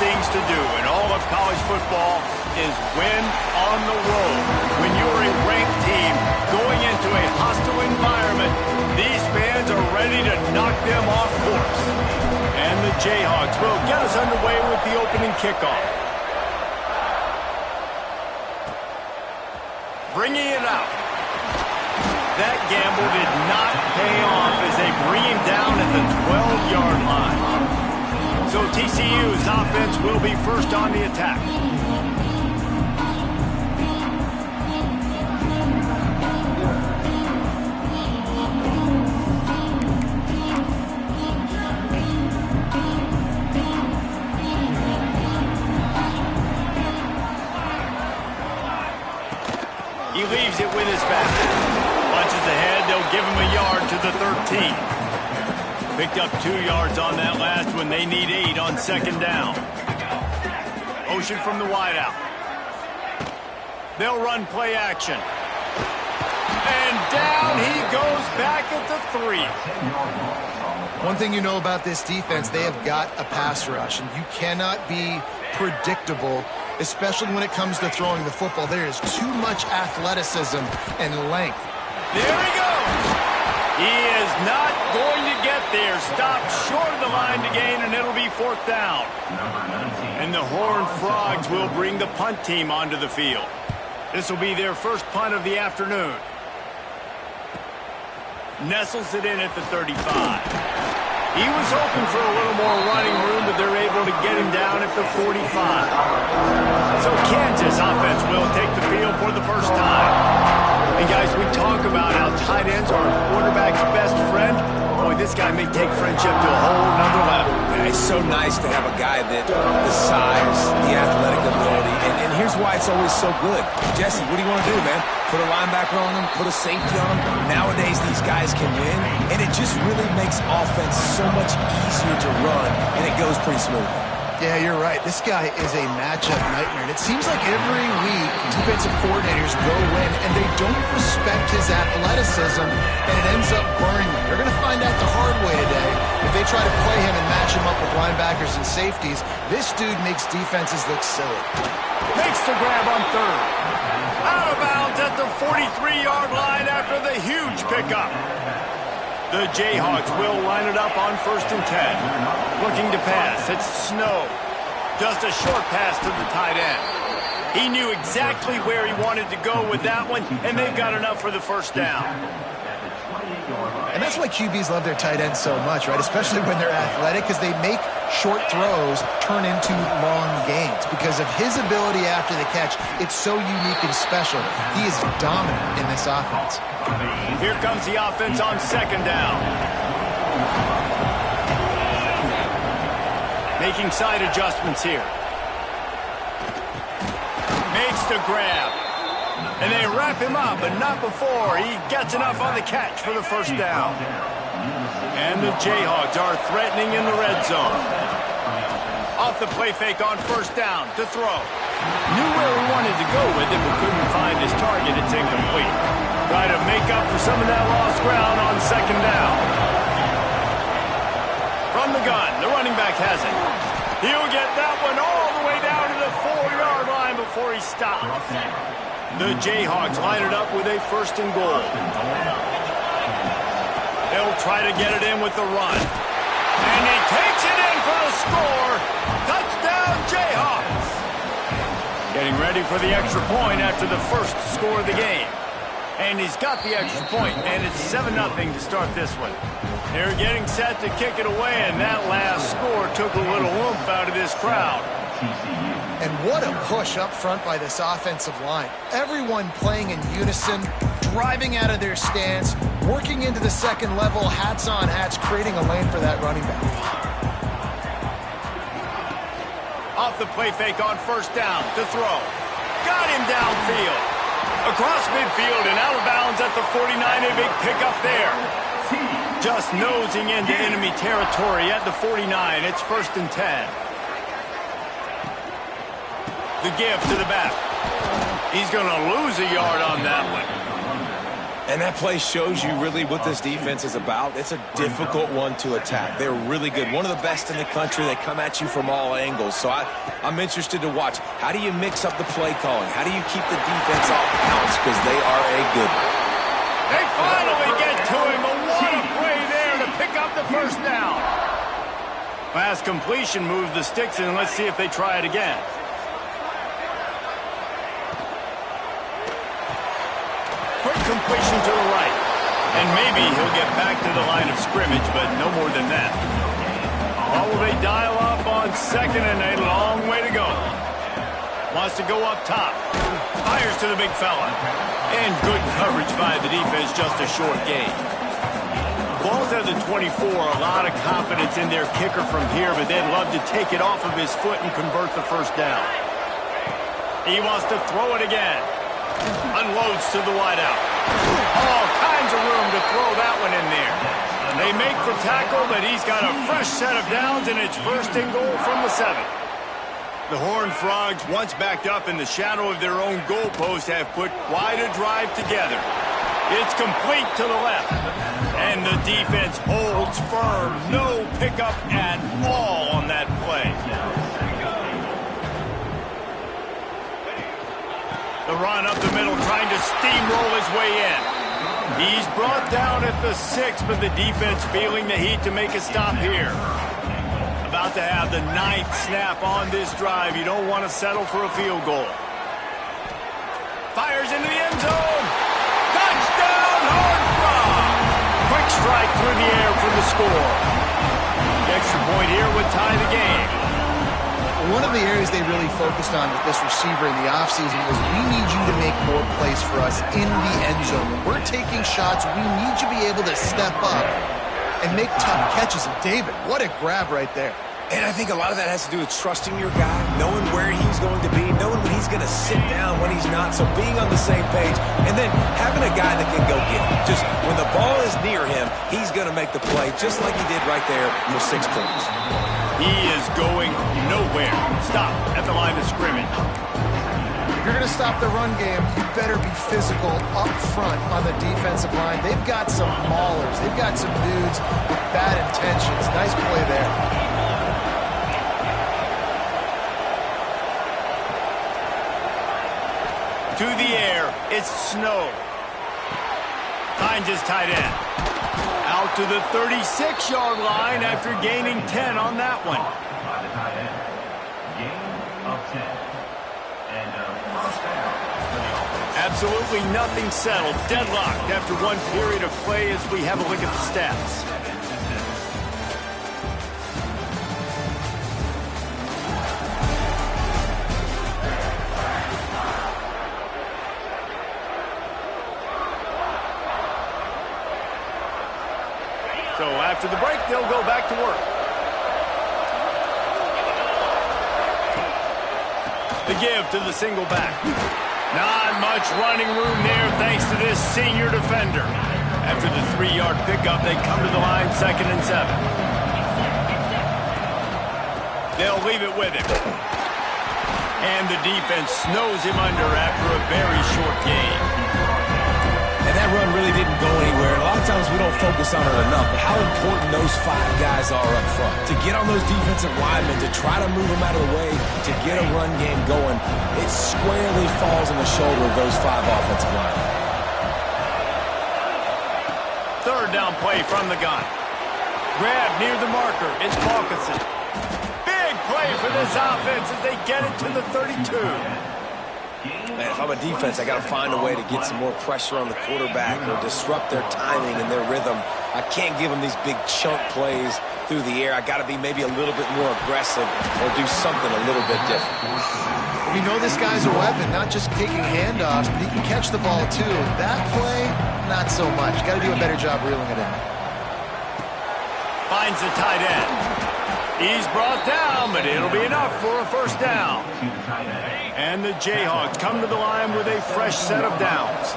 things to do in all of college football is win on the road. When you're a ranked team going into a hostile environment, these fans are ready to knock them off course. And the Jayhawks will get us underway with the opening kickoff. Bringing it out. That gamble did not pay off as they bring him down at the 12-yard line. So TCU's offense will be first on the attack. He leaves it with his back. Punches ahead, they'll give him a yard to the 13. Picked up 2 yards on that last one. They need 8 on second down. Motion from the wideout. They'll run play action. And down he goes back at the 3. One thing you know about this defense, they have got a pass rush, and you cannot be predictable, especially when it comes to throwing the football. There is too much athleticism and length. There he goes. He is not going to get there. Stopped short of the line to gain, and it'll be 4th down. And the Horned Frogs will bring the punt team onto the field. This will be their first punt of the afternoon. Nestles it in at the 35. He was hoping for a little more running room, but they're able to get him down at the 45. So Kansas offense will take the field for the first time. And guys, we talk about how tight ends are a quarterback's best friend. Boy, this guy may take friendship to a whole nother level. Yeah, it's so nice to have a guy that the size, the athletic ability, and here's why it's always so good. Jesse, what do you want to do, man? Put a linebacker on him, put a safety on him. Nowadays, these guys can win, and it just really makes offense so much easier to run, and it goes pretty smooth. Yeah, you're right. This guy is a matchup nightmare. And it seems like every week defensive coordinators go in and they don't respect his athleticism, and it ends up burning them. They're going to find out the hard way today. If they try to play him and match him up with linebackers and safeties, this dude makes defenses look silly. Makes the grab on 3rd. Out of bounds at the 43-yard line after the huge pickup. The Jayhawks will line it up on 1st and 10. Looking to pass. It's Snow. Just a short pass to the tight end. He knew exactly where he wanted to go with that one, and they've got enough for the first down. And that's why QBs love their tight ends so much, right? Especially when they're athletic, because they make short throws turn into long gains. Because of his ability after the catch, it's so unique and special. He is dominant in this offense. Here comes the offense on 2nd down. Making side adjustments here. Makes the grab. And they wrap him up, but not before he gets enough on the catch for the first down. And the Jayhawks are threatening in the red zone. Off the play fake on 1st down to throw. Knew where he wanted to go with it, but couldn't find his target. It's incomplete. Try to make up for some of that lost ground on 2nd down. From the gun, the running back has it. He'll get that one all the way down to the 4-yard line before he stops. The Jayhawks line it up with a 1st and goal. They'll try to get it in with the run. And he takes it in for the score. Touchdown, Jayhawks. Getting ready for the extra point after the first score of the game. And he's got the extra point, and it's 7-0 to start this one. They're getting set to kick it away, and that last score took a little oomph out of this crowd. And what a push up front by this offensive line. Everyone playing in unison, driving out of their stance, working into the second level, hats on hats, creating a lane for that running back. Off the play fake on 1st down to throw. Got him downfield. Across midfield and out of bounds at the 49, a big pickup there. Just nosing into enemy territory at the 49. It's 1st and 10. The give to the back. He's going to lose a yard on that one. And that play shows you really what this defense is about. It's a difficult one to attack. They're really good. One of the best in the country. They come at you from all angles. So I'm interested to watch. How do you mix up the play calling? How do you keep the defense off balance? Because they are a good one. They finally get to him, but what a play there to pick up the first down. Pass completion moves the Sticks in. Let's see if they try it again. Quick completion to the right. And maybe he'll get back to the line of scrimmage, but no more than that. Oh, will they dial up on second and a long way to go. Wants to go up top. Fires to the big fella. And good coverage by the defense, just a short gain. Ball's at the 24, a lot of confidence in their kicker from here, but they'd love to take it off of his foot and convert the first down. He wants to throw it again. Unloads to the wideout. All kinds of room to throw that one in there. They make the tackle, but he's got a fresh set of downs, and it's first and goal from the 7. The Horned Frogs, once backed up in the shadow of their own goalpost, have put quite a drive together. It's complete to the left. And the defense holds firm. No pickup at all on that play. The run up the middle, trying to steamroll his way in. He's brought down at the 6, but the defense feeling the heat to make a stop here. About to have the 9th snap on this drive. You don't want to settle for a field goal. Fires into the end zone. Touchdown, Horned Frog! Quick strike through the air for the score. The extra point here would tie the game. One of the areas they really focused on with this receiver in the offseason was we need you to make more plays for us in the end zone. When we're taking shots, we need you to be able to step up and make tough catches. And David, what a grab right there. And I think a lot of that has to do with trusting your guy, knowing where he's going to be, knowing when he's going to sit down, when he's not, so being on the same page, and then having a guy that can go get him. Just when the ball is near him, he's going to make the play, just like he did right there for 6 points. He is going nowhere. Stop at the line of scrimmage. If you're going to stop the run game, you better be physical up front on the defensive line. They've got some maulers. They've got some dudes with bad intentions. Nice play there. To the air, it's Snow. Finds his tight end. Out to the 36-yard line after gaining 10 on that one. Absolutely nothing settled. Deadlocked after one period of play as we have a look at the stats. So after the break, they'll go back to work. The give to the single back. Not much running room there thanks to this senior defender. After the 3-yard pickup, they come to the line 2nd and 7. They'll leave it with him. And the defense snows him under after a very short gain. And that run really didn't go anywhere. And a lot of times we don't focus on it enough, but how important those 5 guys are up front. To get on those defensive linemen, to try to move them out of the way, to get a run game going, it squarely falls on the shoulder of those 5 offensive linemen. 3rd down play from the gun. Grab near the marker. It's Balkinson. Big play for this offense as they get it to the 32. Man, if I'm a defense, I got to find a way to get some more pressure on the quarterback or disrupt their timing and their rhythm. I can't give them these big chunk plays through the air. I got to be maybe a little bit more aggressive or do something a little bit different. We know this guy's a weapon, not just taking handoffs, but he can catch the ball too. That play, not so much. Got to do a better job reeling it in. Finds the tight end. He's brought down, but it'll be enough for a first down. And the Jayhawks come to the line with a fresh set of downs.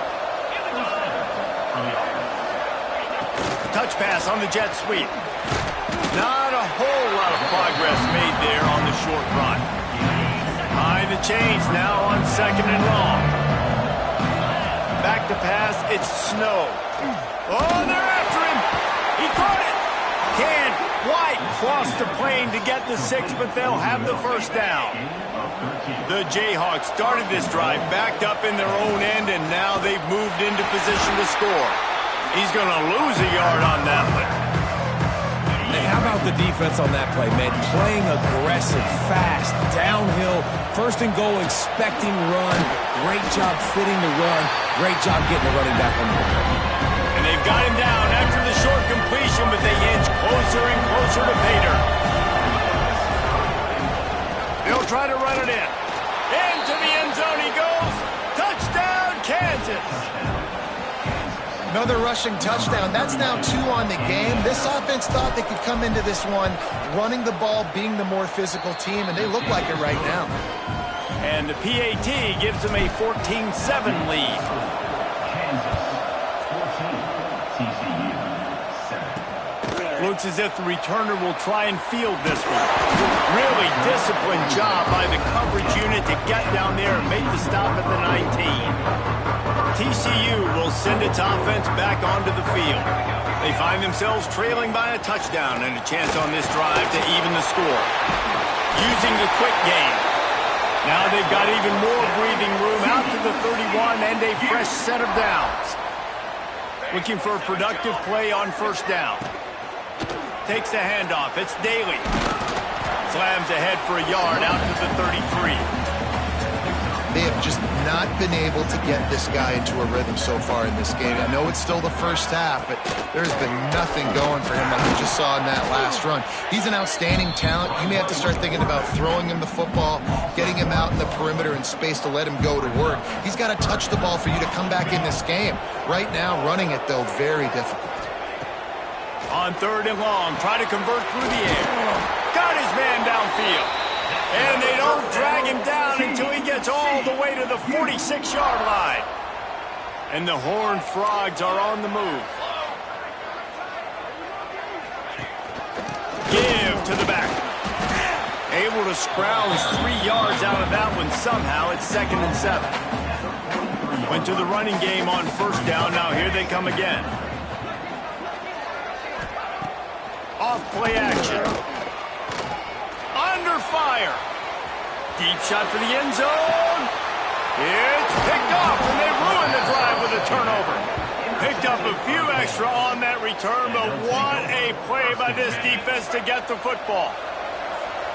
Touch pass on the jet sweep. Not a whole lot of progress made there on the short run. High the chains now on 2nd and long. Back to to pass. It's snow. Oh, they're after him. He caught it. White crossed the plane to get the 6, but they'll have the first down. The Jayhawks started this drive backed up in their own end, and now they've moved into position to score. He's going to lose a yard on that one. And how about the defense on that play, man? Playing aggressive, fast, downhill, first and goal, expecting run. Great job fitting the run. Great job getting the running back on the ball. And they've got him down after the short completion, but they inch closer and closer to Pater. They'll try to run it in. Into the end zone he goes. Touchdown, Kansas. Another rushing touchdown. That's now 2 on the game. This offense thought they could come into this one running the ball, being the more physical team, and they look like it right now. And the PAT gives them a 14-7 lead. Looks as if the returner will try and field this one. Really disciplined job by the coverage unit to get down there and make the stop at the 19. TCU will send its offense back onto the field. They find themselves trailing by a touchdown and a chance on this drive to even the score. Using the quick game. Now they've got even more breathing room out to the 31 and a fresh set of downs. Looking for a productive play on first down. Takes the handoff. It's Daly. Slams ahead for a yard out to the 33. They have just not been able to get this guy into a rhythm so far in this game. I know it's still the first half, but there's been nothing going for him like we just saw in that last run. He's an outstanding talent. You may have to start thinking about throwing him the football, getting him out in the perimeter and space to let him go to work. He's got to touch the ball for you to come back in this game. Right now, running it, though, very difficult. On third and long, try to convert through the air. Got his man downfield. And they don't drag him down until he gets all the way to the 46-yard line. And the Horned Frogs are on the move. Give to the back. Able to scrounge 3 yards out of that one somehow. It's 2nd and 7. Went to the running game on first down. Now here they come again. Off play action. Under fire. Deep shot for the end zone. It's picked off, and they ruin the drive with a turnover. Picked up a few extra on that return, but what a play by this defense to get the football.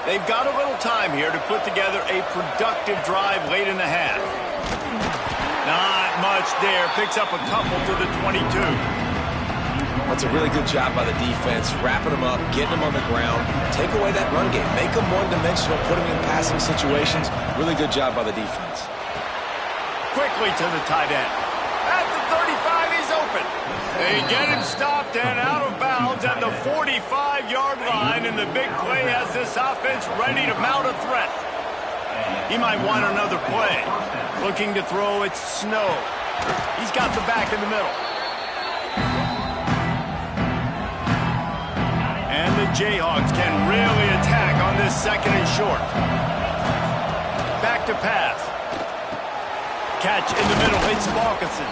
They've got a little time here to put together a productive drive late in the half. Not much there. Picks up a couple to the 22. That's a really good job by the defense, wrapping them up, getting them on the ground, take away that run game, make them one-dimensional, put them in passing situations. Really good job by the defense. Quickly to the tight end. At the 35, he's open. They get him stopped and out of bounds at the 45-yard line, and the big play has this offense ready to mount a threat. He might want another play. Looking to throw, it's Snow. He's got the back in the middle. And the Jayhawks can really attack on this 2nd and short. Back to pass. Catch in the middle. It's Falkinson.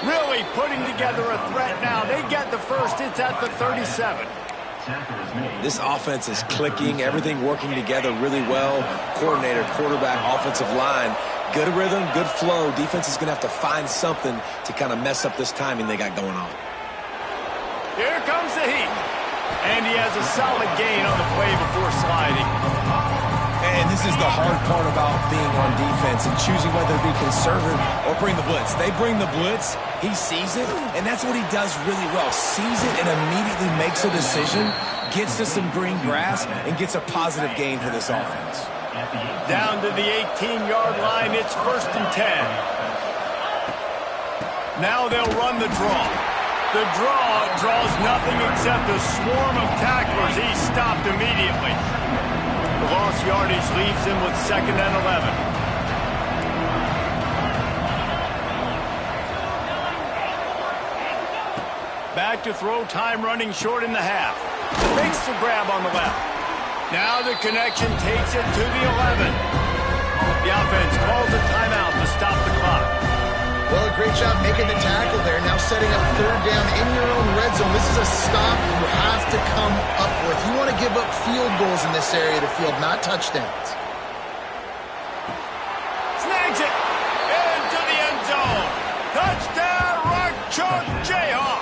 Really putting together a threat now. They get the first. It's at the 37. This offense is clicking. Everything working together really well. Coordinator, quarterback, offensive line. Good rhythm, good flow. Defense is going to have to find something to kind of mess up this timing they got going on. Here comes the heat. And he has a solid gain on the play before sliding. And this is the hard part about being on defense and choosing whether to be conservative or bring the blitz. They bring the blitz, he sees it, and that's what he does really well. Sees it and immediately makes a decision, gets to some green grass, and gets a positive gain for this offense. Down to the 18-yard line, it's 1st and 10. Now they'll run the draw. The draw draws nothing except a swarm of tacklers. He's stopped immediately. The lost yardage leaves him with 2nd and 11. Back to throw, time running short in the half. Makes the grab on the left. Now the connection takes it to the 11. The offense calls a timeout to stop the clock. Well, a great job making the tackle there. Now setting up third down in your own red zone. This is a stop you have to come up with. You want to give up field goals in this area of the field, not touchdowns. Snags it into the end zone. Touchdown, Rock Chalk Jayhawk.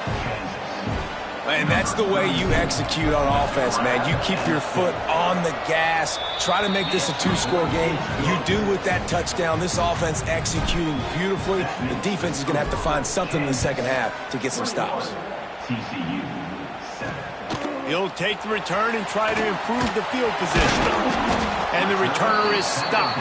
And that's the way you execute on offense, man. You keep your foot on the gas. Try to make this a two-score game. You do with that touchdown. This offense executing beautifully. The defense is going to have to find something in the second half to get some stops. TCU He'll take the return and try to improve the field position. And the returner is stopped.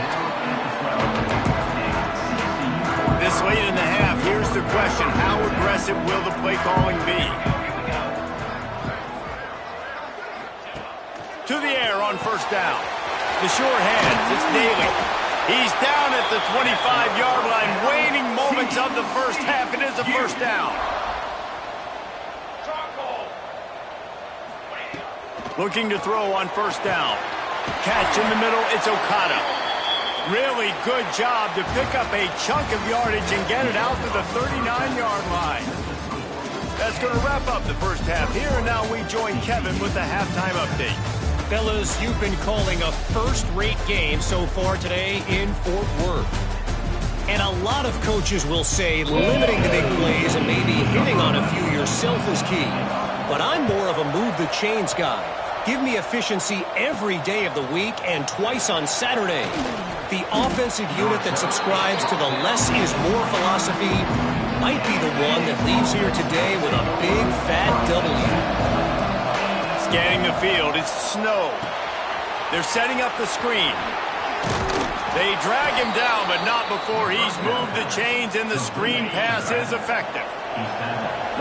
This late in the half, here's the question. How aggressive will the play calling be? To the air on first down. The short hands, it's Daly. He's down at the 25-yard line. Waning moments of the first half. It is a first down. Looking to throw on first down. Catch in the middle, it's Okada. Really good job to pick up a chunk of yardage and get it out to the 39-yard line. That's going to wrap up the first half here, and now we join Kevin with the halftime update. Fellas, you've been calling a first-rate game so far today in Fort Worth. And a lot of coaches will say limiting the big plays and maybe hitting on a few yourself is key. But I'm more of a move-the-chains guy. Give me efficiency every day of the week and twice on Saturday. The offensive unit that subscribes to the less is more philosophy might be the one that leaves here today with a big, fat W. Scanning the field, it's snow. They're setting up the screen. They drag him down, but not before he's moved the chains, and the screen pass is effective.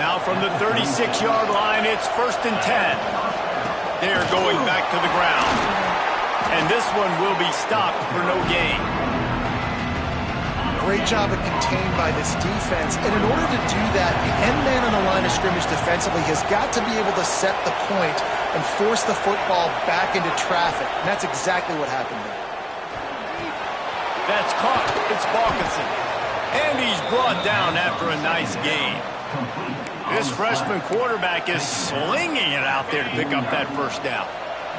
Now from the 36-yard line, it's 1st and 10. They're going back to the ground. And this one will be stopped for no gain. Great job of contained by this defense. And in order to do that, the end man on the line of scrimmage defensively has got to be able to set the point and force the football back into traffic. And that's exactly what happened there. That's caught. It's Balkinson. And he's brought down after a nice gain. This freshman quarterback is slinging it out there to pick up that first down.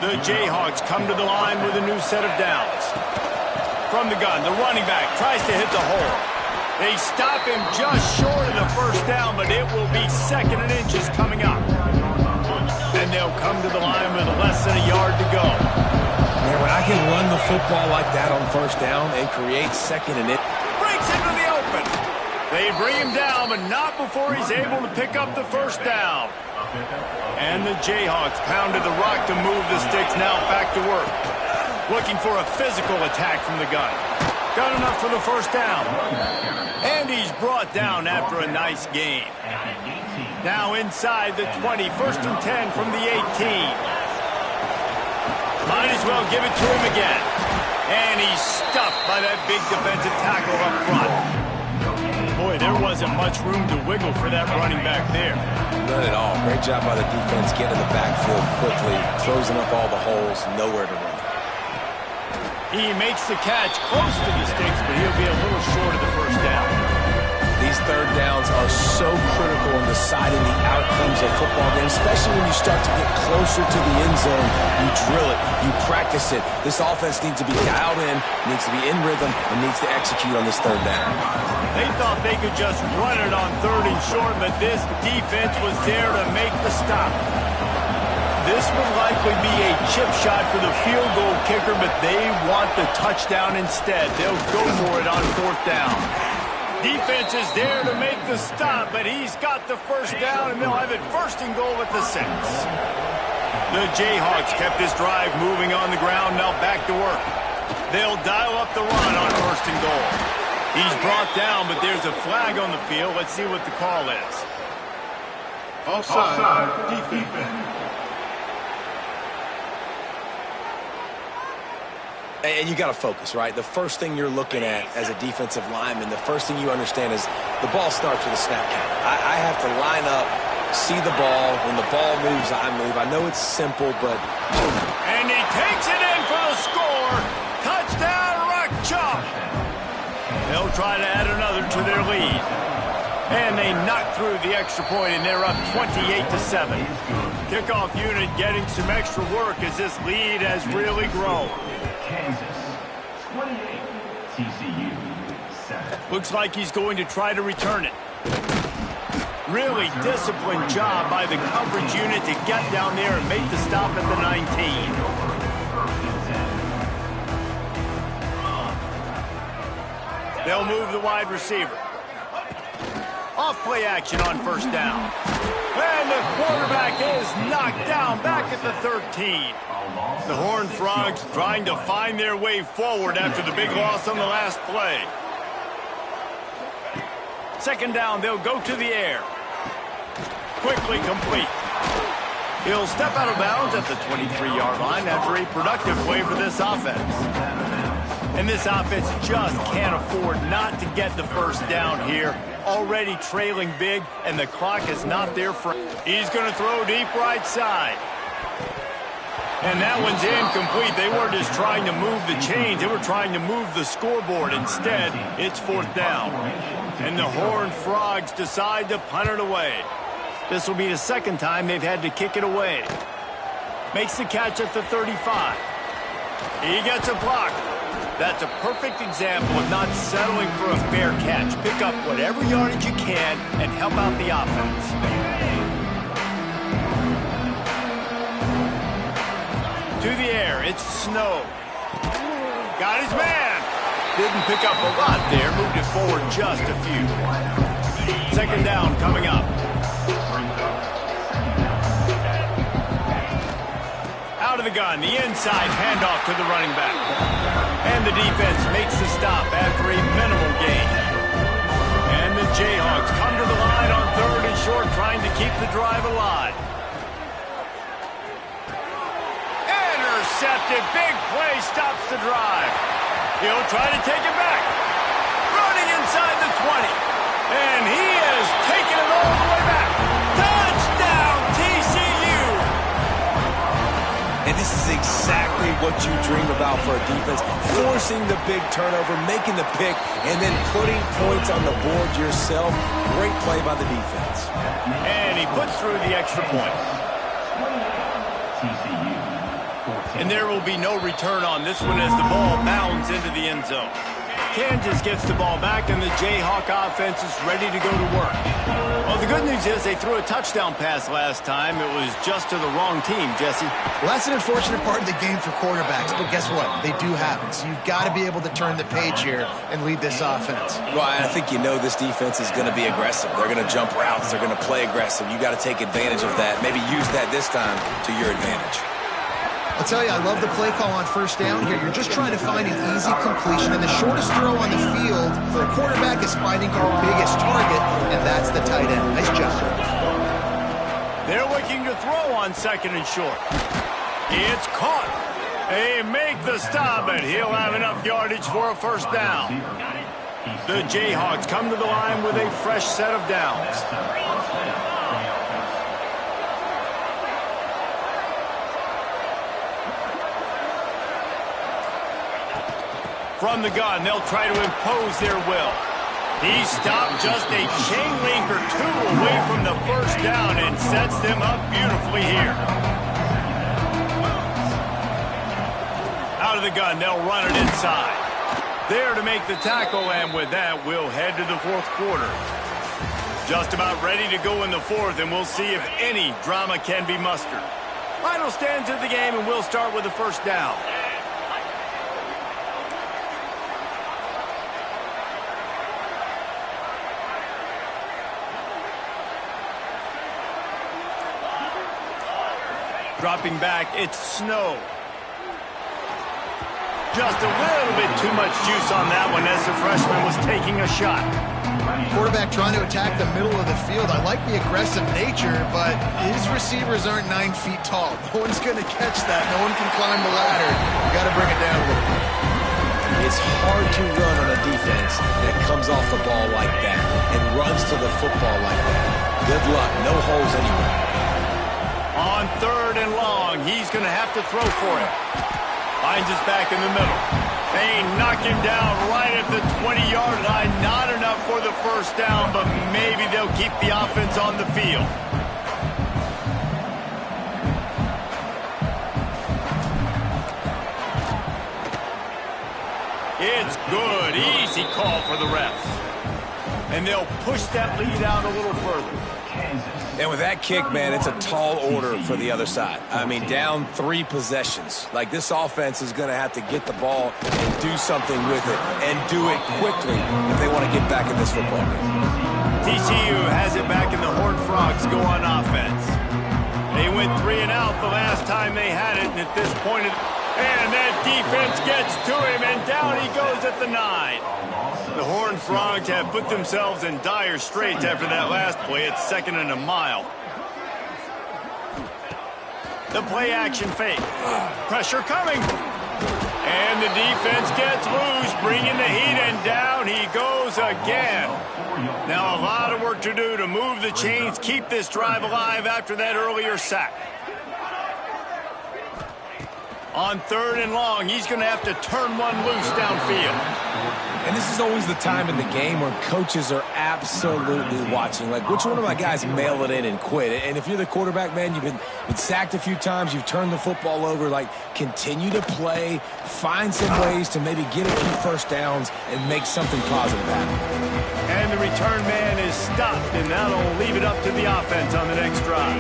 The Jayhawks come to the line with a new set of downs. From the gun, the running back tries to hit the hole. They stop him just short of the first down, but it will be 2nd and inches coming up. And they'll come to the line with less than a yard to go. Man, when I can run the football like that on first down and create 2nd and inches. Breaks into the open. They bring him down, but not before he's able to pick up the first down. And the Jayhawks pounded the rock to move the Sticks now back to work. Looking for a physical attack from the gun. Got enough for the first down. And he's brought down after a nice gain. Now inside the 20, 1st and 10 from the 18. Might as well give it to him again. And he's stuffed by that big defensive tackle up front. Boy, there wasn't much room to wiggle for that running back there. None at all. Great job by the defense getting in the backfield quickly, closing up all the holes, nowhere to run. He makes the catch close to the Sticks, but he'll be a little short of the first down. These third downs are so critical in deciding the outcomes of football games, especially when you start to get closer to the end zone. You drill it, you practice it. This offense needs to be dialed in, needs to be in rhythm, and needs to execute on this third down. They thought they could just run it on 3rd and short, but this defense was there to make the stop. This would likely be a chip shot for the field goal kicker, but they want the touchdown instead. They'll go for it on 4th down. Defense is there to make the stop, but he's got the first down, and they'll have it 1st and goal at the 6. The Jayhawks kept this drive moving on the ground, now back to work. They'll dial up the run on 1st and goal. He's brought down, but there's a flag on the field. Let's see what the call is. Offside defense. And you got to focus, right? The first thing you're looking at as a defensive lineman, the first thing you understand is the ball starts with a snap count. I have to line up, see the ball. When the ball moves, I move. I know it's simple, but... And he takes it in for the score. Touchdown, Rock Chalk. They'll try to add another to their lead. And they knock through the extra point, and they're up 28-7. Kickoff unit getting some extra work as this lead has really grown. Kansas, 28. TCU, 7. Looks like he's going to try to return it. Really disciplined job by the coverage unit to get down there and make the stop at the 19. They'll move the wide receiver. Off play action on first down. And the quarterback is knocked down back at the 13. The Horned Frogs trying to find their way forward after the big loss on the last play. Second down, they'll go to the air. Quickly complete. He'll step out of bounds at the 23-yard line after a productive play for this offense. And this offense just can't afford not to get the first down here. Already trailing big, and the clock is not there for... He's going to throw deep right side. And that one's incomplete. They weren't just trying to move the chains. They were trying to move the scoreboard. Instead, it's fourth down. And the Horned Frogs decide to punt it away. This will be the second time they've had to kick it away. Makes the catch at the 35. He gets a block. That's a perfect example of not settling for a fair catch. Pick up whatever yardage you can and help out the offense. To the air, it's Snow. Got his man. Didn't pick up a lot there, moved it forward just a few. Second down coming up. Out of the gun, the inside handoff to the running back. And the defense makes the stop after a minimal gain. And the Jayhawks come to the line on third and short, trying to keep the drive alive. Intercepted, big play, stops the drive. He'll try to take it back. Running inside the 20. And he has taken it all the way back. Touchdown, TCU! And this is exactly what you dream about for a defense. Forcing the big turnover, making the pick, and then putting points on the board yourself. Great play by the defense. And he puts through the extra point. TCU, 14. And there will be no return on this one as the ball bounds into the end zone. Kansas gets the ball back, and the Jayhawk offense is ready to go to work. Well, the good news is they threw a touchdown pass last time. It was just to the wrong team, Jesse. Well, that's an unfortunate part of the game for quarterbacks, but guess what? They do happen. So you've got to be able to turn the page here and lead this offense. Well, I think you know this defense is going to be aggressive. They're going to jump routes. They're going to play aggressive. You got to take advantage of that. Maybe use that this time to your advantage. I'll tell you, I love the play call on first down here. You're just trying to find an easy completion, and the shortest throw on the field for a quarterback is finding your biggest target, and that's the tight end. Nice job. They're looking to throw on second and short. It's caught. They make the stop, and he'll have enough yardage for a first down. The Jayhawks come to the line with a fresh set of downs. From the gun, they'll try to impose their will. He stopped just a chain link or two away from the first down and sets them up beautifully here. Out of the gun, they'll run it inside. There to make the tackle, and with that, we'll head to the fourth quarter. Just about ready to go in the fourth, and we'll see if any drama can be mustered. Final stands of the game, and we'll start with the first down. Dropping back, it's Snow. Just a little bit too much juice on that one as the freshman was taking a shot. Quarterback trying to attack the middle of the field. I like the aggressive nature, but his receivers aren't 9 feet tall. No one's going to catch that. No one can climb the ladder. You got to bring it down a little bit. It's hard to run on a defense that comes off the ball like that and runs to the football like that. Good luck. No holes anywhere. On third and long, he's going to have to throw for it. Finds us back in the middle. They knock him down right at the 20-yard line. Not enough enough for the first down, but maybe they'll keep the offense on the field. It's good. Easy call for the refs. And they'll push that lead out a little further. And with that kick, man, it's a tall order for the other side. I mean, down 3 possessions. Like, this offense is going to have to get the ball and do something with it, and do it quickly if they want to get back in this football game. TCU has it back, and the Horned Frogs go on offense. They went 3 and out the last time they had it, and at this point, and that defense gets to him, and down he goes at the 9. The Horned Frogs have put themselves in dire straits after that last play. It's 2nd and a mile. The play action fake. Pressure coming. And the defense gets loose, bringing the heat, and down he goes again. Now a lot of work to do to move the chains, keep this drive alive after that earlier sack. On 3rd and long, he's going to have to turn one loose downfield. And this is always the time in the game where coaches are absolutely watching. Like, which one of my guys mail it in and quit? And if you're the quarterback, man, you've been sacked a few times, you've turned the football over. Like, continue to play, find some ways to maybe get a few first downs and make something positive happen. And the return man is stopped, and that'll leave it up to the offense on the next drive.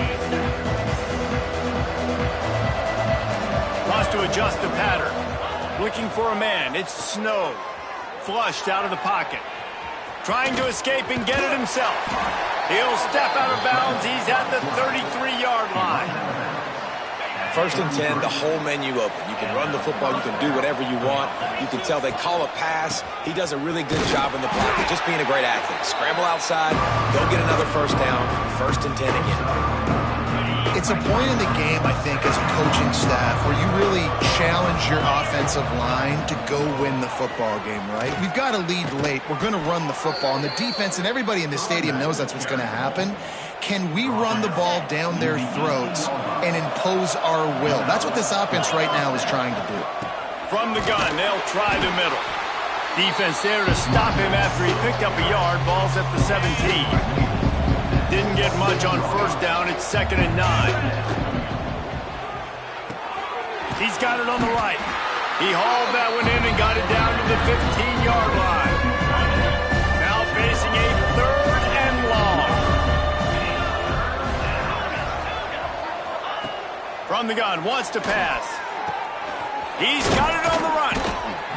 Wants to adjust the pattern. Looking for a man. It's Snow. Flushed out of the pocket. Trying to escape and get it himself. He'll step out of bounds. He's at the 33-yard line. 1st and 10, the whole menu open. You can run the football. You can do whatever you want. You can tell they call a pass. He does a really good job in the pocket, just being a great athlete. Scramble outside. Go get another first down. 1st and 10 again. It's a point in the game, I think, as a coaching staff where you really challenge your offensive line to go win the football game, right? We've got to lead late. We're going to run the football. And the defense and everybody in the stadium knows that's what's going to happen. Can we run the ball down their throats and impose our will? That's what this offense right now is trying to do. From the gun, they'll try the middle. Defense there to stop him after he picked up a yard. Ball's at the 17. Didn't get much on first down. It's 2nd and 9. He's got it on the right. He hauled that one in and got it down to the 15-yard line. Now facing a 3rd and long. From the gun, wants to pass. He's got it on the run.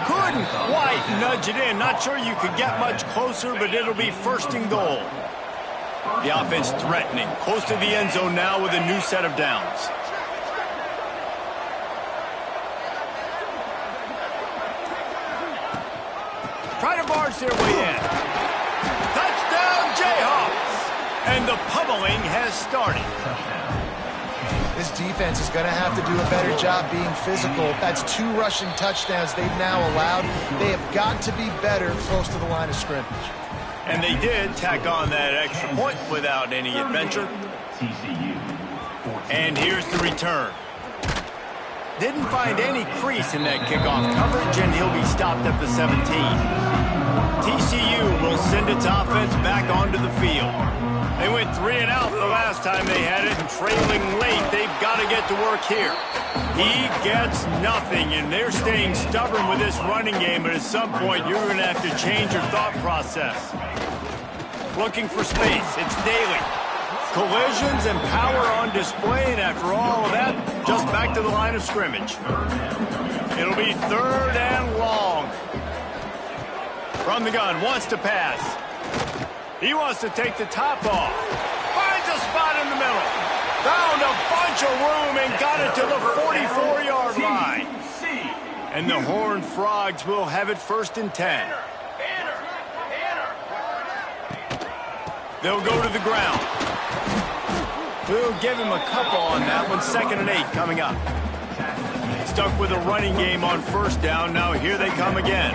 Couldn't quite nudge it in. Not sure you could get much closer, but it'll be 1st and goal. The offense threatening, close to the end zone now with a new set of downs. Try to barge their way in. Touchdown, Jayhawks! And the pummeling has started. This defense is going to have to do a better job being physical. That's 2 rushing touchdowns they've now allowed. They have got to be better close to the line of scrimmage. And they did tack on that extra point without any adventure. And here's the return. Didn't find any crease in that kickoff coverage, and he'll be stopped at the 17. TCU will send its offense back onto the field. They went 3 and out the last time they had it, and trailing late, they've got to get to work here. He gets nothing, and they're staying stubborn with this running game, but at some point, you're going to have to change your thought process. Looking for space. It's Daly. Collisions and power on display, and after all of that, just back to the line of scrimmage. It'll be 3rd and long. From the gun, wants to pass. He wants to take the top off. Finds a spot in the middle. Found a bunch of room and got it to the 44-yard line. And the Horned Frogs will have it 1st and 10. They'll go to the ground. We'll give him a couple on that one. 2nd and 8 coming up. Stuck with a running game on first down. Now here they come again.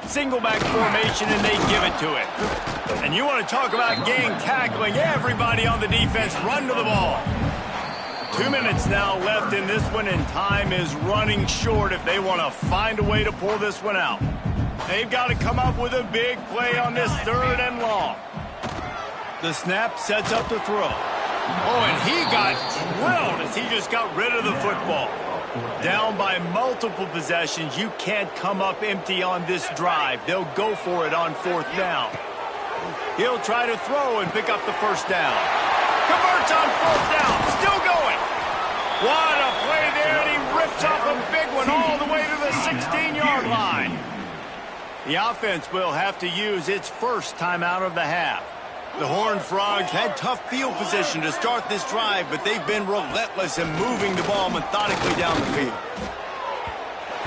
Single back formation, and they give it to him. And you want to talk about gang tackling. Everybody on the defense run to the ball. 2 minutes now left in this one, and time is running short if they want to find a way to pull this one out. They've got to come up with a big play on this 3rd and long. The snap sets up the throw. Oh, and he got drilled as he just got rid of the football. Down by multiple possessions, you can't come up empty on this drive. They'll go for it on 4th down. He'll try to throw and pick up the 1st down. Converts on 4th down, still going. What a play there, and he rips off a big one all the way to the 16-yard line. The offense will have to use its first timeout of the half. The Horned Frogs had tough field position to start this drive, but they've been relentless in moving the ball methodically down the field.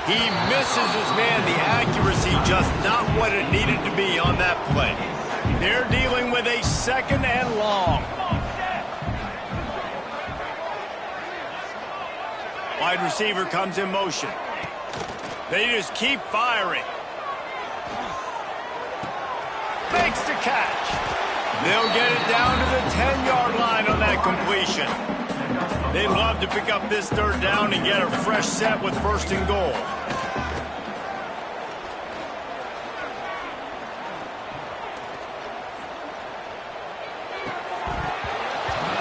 He misses his man. The accuracy just not what it needed to be on that play. They're dealing with a 2nd and long. Wide receiver comes in motion. They just keep firing. Makes the catch. They'll get it down to the 10-yard line on that completion. They'd love to pick up this 3rd down and get a fresh set with 1st and goal.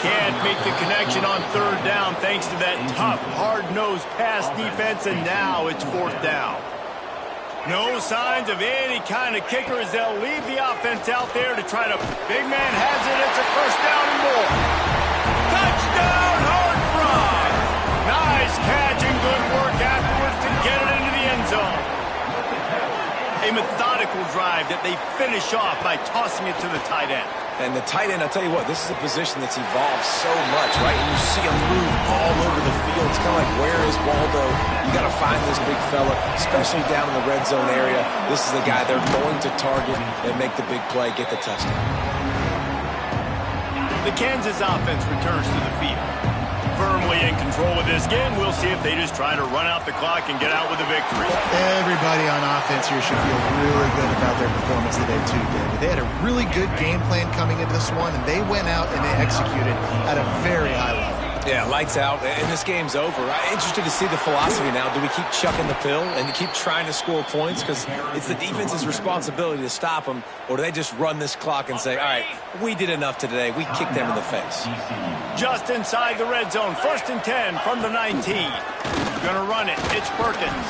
Can't make the connection on 3rd down thanks to that tough, hard-nosed pass defense, and now it's 4th down. No signs of any kind of kicker as they'll leave the offense out there to try to... Big man has it. It's a 1st down and more. Touchdown, Horned Frogs! Nice catch and good work afterwards to get it into the end zone. A methodical drive that they finish off by tossing it to the tight end. And the tight end, I'll tell you what, this is a position that's evolved so much, right? And you see him move all over the field. It's kind of like, where is Waldo? You got to find this big fella, especially down in the red zone area. This is the guy they're going to target and make the big play, get the touchdown. The Kansas offense returns to the field. Firmly in control of this game. We'll see if they just try to run out the clock and get out with a victory. Everybody on offense here should feel really good about their performance today, too, David. They had a really good game plan coming into this one, and they went out and they executed at a very high level. Yeah, lights out, and this game's over. I'm interested to see the philosophy now. Do we keep chucking the pill and keep trying to score points? Because it's the defense's responsibility to stop them, or do they just run this clock and say, all right, we did enough today. We kicked them in the face. Just inside the red zone, 1st and 10 from the 19. Gonna run it. It's Perkins.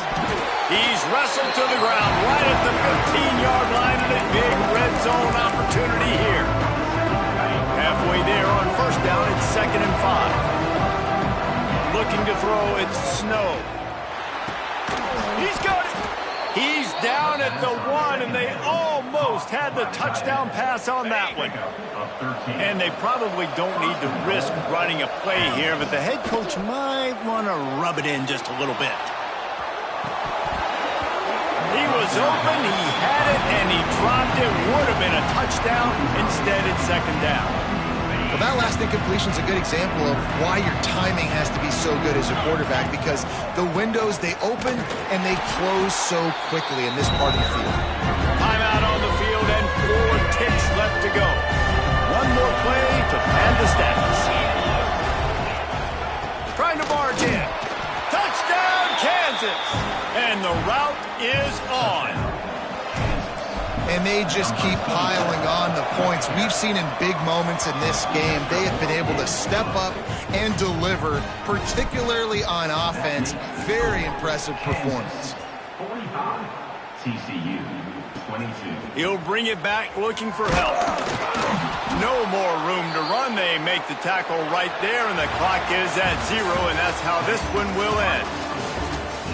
He's wrestled to the ground right at the 15-yard line, and a big red zone opportunity here. Halfway there on 1st down, it's 2nd and 5. Looking to throw, it's Snow. He's got it. He's down at the 1, and they almost had the touchdown pass on that one. And they probably don't need to risk running a play here, but the head coach might want to rub it in just a little bit. He was open, he had it, and he dropped it. Would have been a touchdown. Instead, it's 2nd down. Well, that last incompletion is a good example of why your timing has to be so good as a quarterback, because the windows, they open and they close so quickly in this part of the field. Timeout on the field and 4 ticks left to go. One more play to pad the stats. Trying to barge in. Touchdown, Kansas! And the route is on. And they just keep piling on the points. We've seen in big moments in this game, they have been able to step up and deliver, particularly on offense. Very impressive performance. 45, TCU, 22. He'll bring it back looking for help. No more room to run. They make the tackle right there, and the clock is at 0, and that's how this one will end.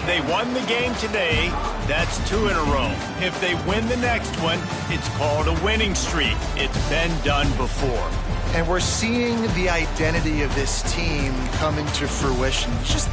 They won the game today. That's 2 in a row. If they win the next one, it's called a winning streak. It's been done before. And we're seeing the identity of this team come into fruition. Just